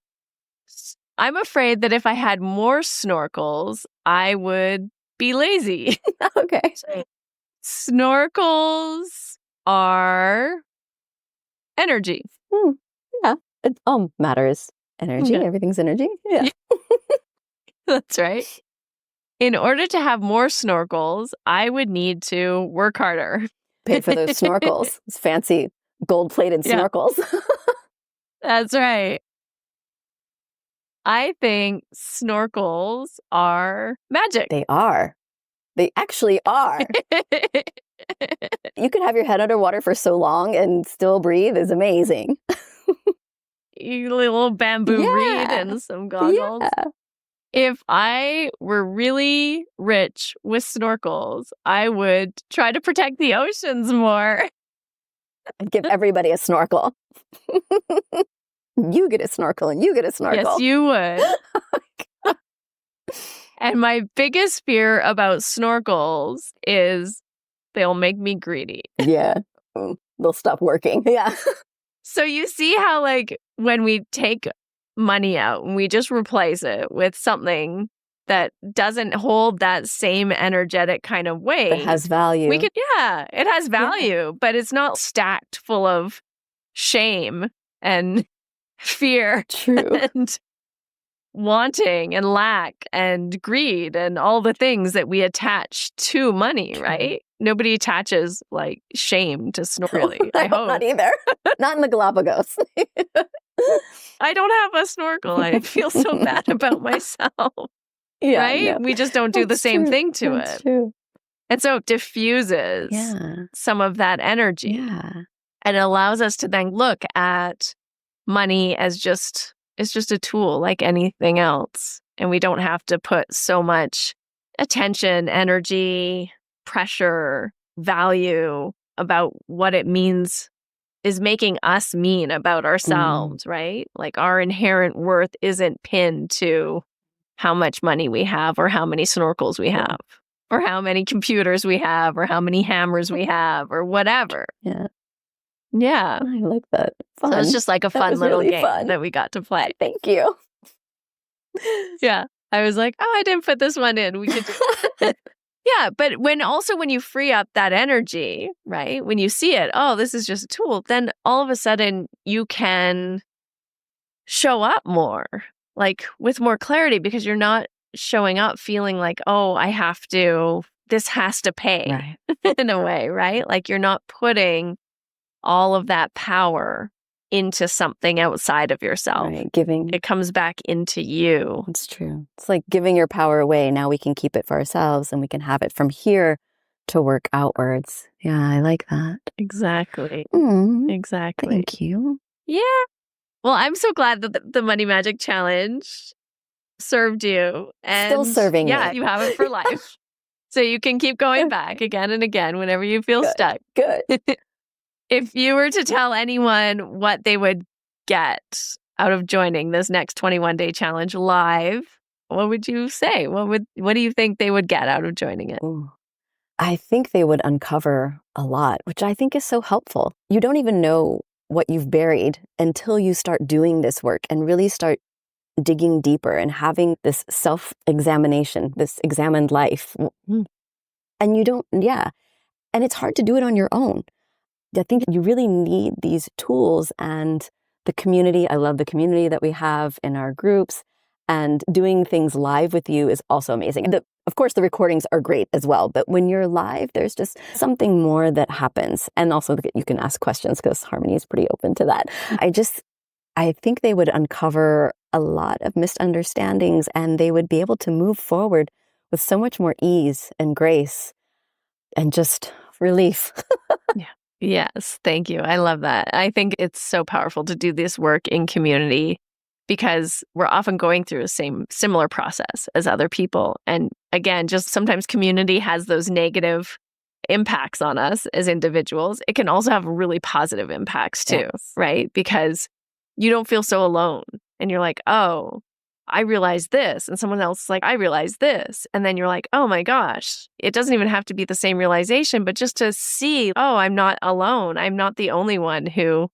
I'm afraid that if I had more snorkels, I would be lazy. Okay. Snorkels are energy. Yeah. It matters. Energy. Okay. Everything's energy. Yeah. That's right. In order to have more snorkels, I would need to work harder. Pay for those snorkels. Those fancy gold-plated snorkels. That's right. I think snorkels are magic. They are. They actually are. You could have your head underwater for so long and still breathe is amazing. A little bamboo reed and some goggles. Yeah. If I were really rich with snorkels, I would try to protect the oceans more. I'd give everybody a snorkel. You get a snorkel and you get a snorkel. Yes, you would. And my biggest fear about snorkels is they'll make me greedy. Yeah. They'll stop working. Yeah. So you see how, like, when we take money out and we just replace it with something that doesn't hold that same energetic kind of weight. It has value. It has value, but it's not stacked full of shame and fear. True. And wanting and lack and greed and all the things that we attach to money, right? Nobody attaches like shame to snorkeling. I hope. Not either. Not in the Galápagos. I don't have a snorkel. I feel so bad about myself. Yeah, right? No. We just don't do the same thing to That's it. True. And so it diffuses some of that energy. Yeah. And it allows us to then look at money as it's just a tool like anything else. And we don't have to put so much attention, energy, pressure, value about what it means is making us mean about ourselves, right? Like our inherent worth isn't pinned to how much money we have or how many snorkels we have or how many computers we have or how many hammers we have or whatever. Yeah. Yeah. I like that. Fun. So it's just like a fun little really game fun. that we got to play. Thank you. Yeah. I was like, oh, I didn't put this one in. We could do Yeah, but when you free up that energy, right? When you see it, oh, this is just a tool, then all of a sudden you can show up more, like with more clarity, because you're not showing up feeling like, oh, this has to pay in a way, right? Like you're not putting all of that power into something outside of yourself. Right, giving. It comes back into you. It's true. It's like giving your power away. Now we can keep it for ourselves and we can have it from here to work outwards. Yeah, I like that. Exactly. Exactly. Thank you. Yeah. Well, I'm so glad that the Money Magic Challenge served you. And Still serving yeah, me. you have it for life. So you can keep going back again and again whenever you feel stuck. Good. If you were to tell anyone what they would get out of joining this next 21-day challenge live, what would you say? What do you think they would get out of joining it? Ooh. I think they would uncover a lot, which I think is so helpful. You don't even know what you've buried until you start doing this work and really start digging deeper and having this self-examination, this examined life. And you don't, and it's hard to do it on your own. I think you really need these tools and the community. I love the community that we have in our groups, and doing things live with you is also amazing. And of course, the recordings are great as well, but when you're live, there's just something more that happens. And also you can ask questions because Harmony is pretty open to that. I think they would uncover a lot of misunderstandings and they would be able to move forward with so much more ease and grace and just relief. Yeah. Yes. Thank you. I love that. I think it's so powerful to do this work in community because we're often going through a similar process as other people. And again, just sometimes community has those negative impacts on us as individuals. It can also have really positive impacts too, right? Because you don't feel so alone and you're like, oh, I realized this. And someone else is like, I realized this. And then you're like, oh my gosh, it doesn't even have to be the same realization, but just to see, oh, I'm not alone. I'm not the only one who,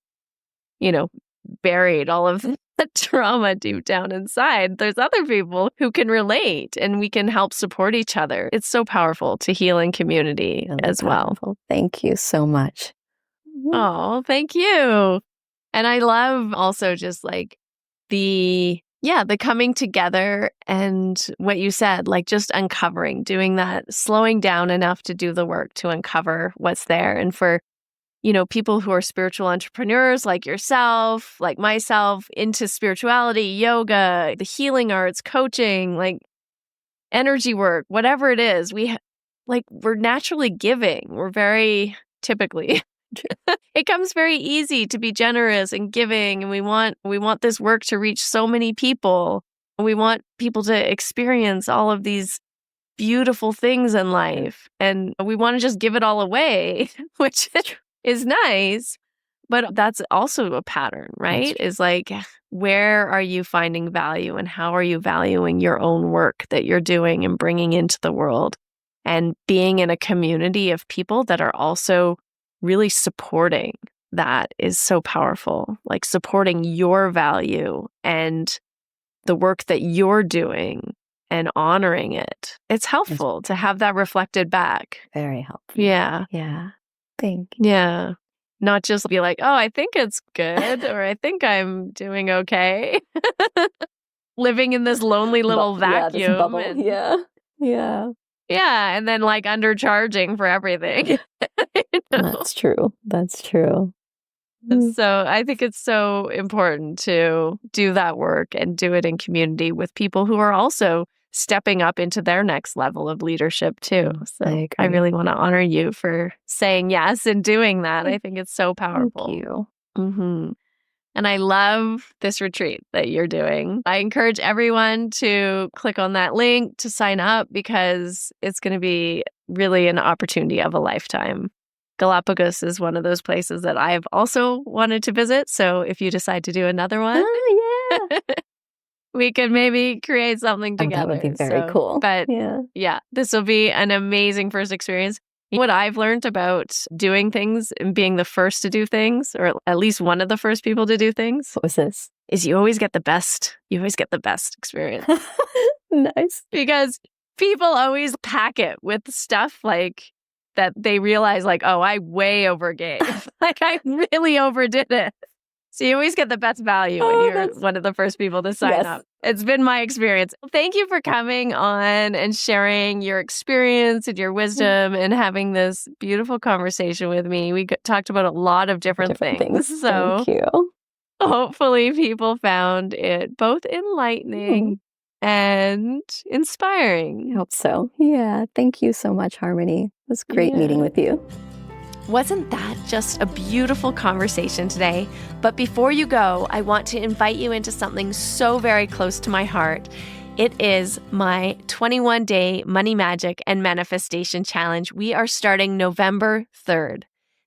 buried all of the trauma deep down inside. There's other people who can relate and we can help support each other. It's so powerful to heal in community as well. Thank you so much. Oh, thank you. And I love also just like the coming together and what you said, like just uncovering, doing that, slowing down enough to do the work to uncover what's there. And for, people who are spiritual entrepreneurs like yourself, like myself, into spirituality, yoga, the healing arts, coaching, like energy work, whatever it is, we're naturally giving. We're very typically it comes very easy to be generous and giving, and we want this work to reach so many people. We want people to experience all of these beautiful things in life, and we want to just give it all away, which is nice, but that's also a pattern, right? Is like, where are you finding value and how are you valuing your own work that you're doing and bringing into the world, and being in a community of people that are also really supporting that is so powerful, like supporting your value and the work that you're doing and honoring it. It's helpful to have that reflected back. Very helpful. Yeah. Yeah. Thank you. Yeah. Not just be like, oh, I think it's good or I think I'm doing okay. Living in this lonely little vacuum. This bubble. Yeah. Yeah. And then like undercharging for everything. That's true. So I think it's so important to do that work and do it in community with people who are also stepping up into their next level of leadership too. So I really want to honor you for saying yes and doing that. I think it's so powerful. Thank you. Mm-hmm. And I love this retreat that you're doing. I encourage everyone to click on that link to sign up because it's going to be really an opportunity of a lifetime. Galapagos is one of those places that I've also wanted to visit. So if you decide to do another one, we could maybe create something together. That would be very cool. But yeah, this will be an amazing first experience. What I've learned about doing things and being the first to do things, or at least one of the first people to do things, What was this? is you always get the best experience. Nice. Because people always pack it with stuff like that they realize like, oh, I way overgave. Like I really overdid it. So you always get the best value when you're one of the first people to sign up. It's been my experience. Thank you for coming on and sharing your experience and your wisdom and having this beautiful conversation with me. We talked about a lot of different things. So thank you. Hopefully people found it both enlightening and inspiring. I hope so. Yeah. Thank you so much, Harmony. It was great meeting with you. Wasn't that just a beautiful conversation today? But before you go, I want to invite you into something so very close to my heart. It is my 21-day Money Magic and Manifestation Challenge. We are starting November 3rd.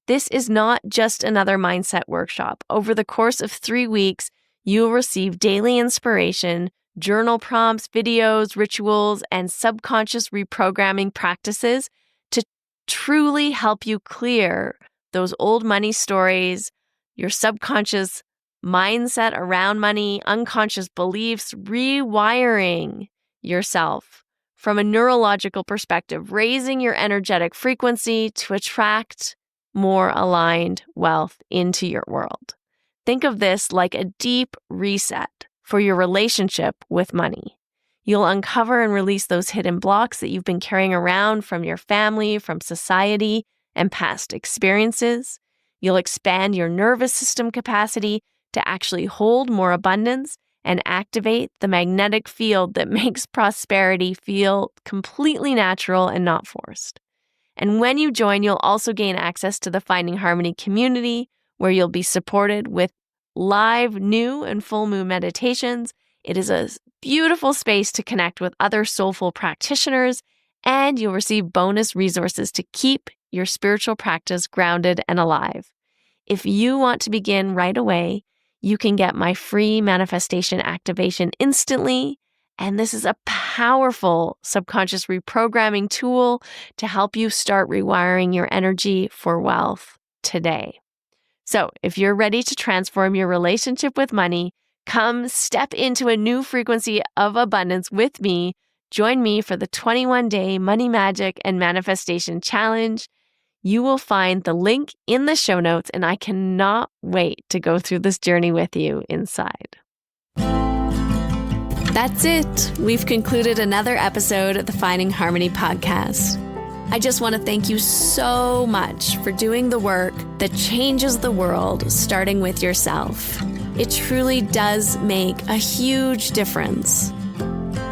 This is not just another mindset workshop. Over the course of 3 weeks, you'll receive daily inspiration, journal prompts, videos, rituals, and subconscious reprogramming practices to truly help you clear those old money stories, your subconscious mindset around money, unconscious beliefs, rewiring yourself from a neurological perspective, raising your energetic frequency to attract more aligned wealth into your world. Think of this like a deep reset for your relationship with money. You'll uncover and release those hidden blocks that you've been carrying around from your family, from society, and past experiences. You'll expand your nervous system capacity to actually hold more abundance and activate the magnetic field that makes prosperity feel completely natural and not forced. And when you join, you'll also gain access to the Finding Harmony community, where you'll be supported with live new and full moon meditations. It is a beautiful space to connect with other soulful practitioners, and you'll receive bonus resources to keep your spiritual practice grounded and alive. If you want to begin right away, you can get my free manifestation activation instantly. And this is a powerful subconscious reprogramming tool to help you start rewiring your energy for wealth today. So if you're ready to transform your relationship with money, come step into a new frequency of abundance with me. Join me for the 21-day Money Magic and Manifestation Challenge. You will find the link in the show notes, and I cannot wait to go through this journey with you inside. That's it. We've concluded another episode of the Finding Harmony podcast. I just want to thank you so much for doing the work that changes the world, starting with yourself. It truly does make a huge difference.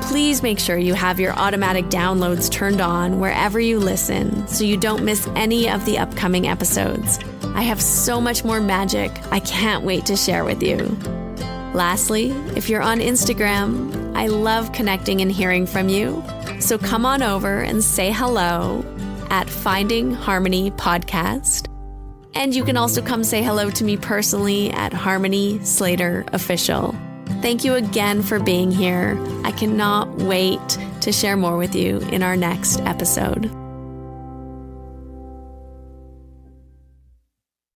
Please make sure you have your automatic downloads turned on wherever you listen so you don't miss any of the upcoming episodes. I have so much more magic I can't wait to share with you. Lastly, if you're on Instagram, I love connecting and hearing from you. So come on over and say hello at Finding Harmony Podcast. And you can also come say hello to me personally at Harmony Slater Official. Thank you again for being here. I cannot wait to share more with you in our next episode.